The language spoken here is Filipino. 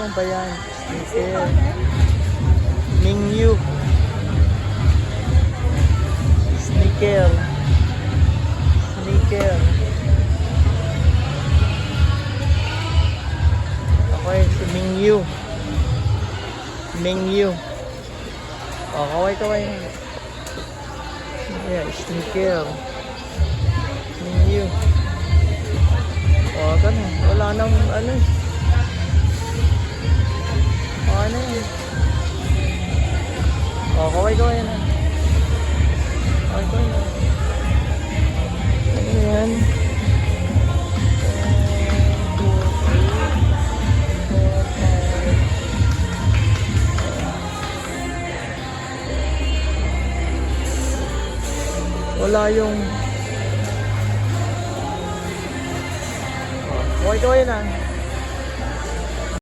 Ano ba yan? Sneaker. Mingyu. Sneaker. Sneaker. Okay, si Mingyu. Mingyu. Oh, kaway-kaway. Yeah, sneaker. Mingyu. Oh, ganun. Wala nang ano. Oh, ano yun? Oh, kaway-kaway na. Kaway-kaway na. Ano yan? Wala yung kaway-kaway na.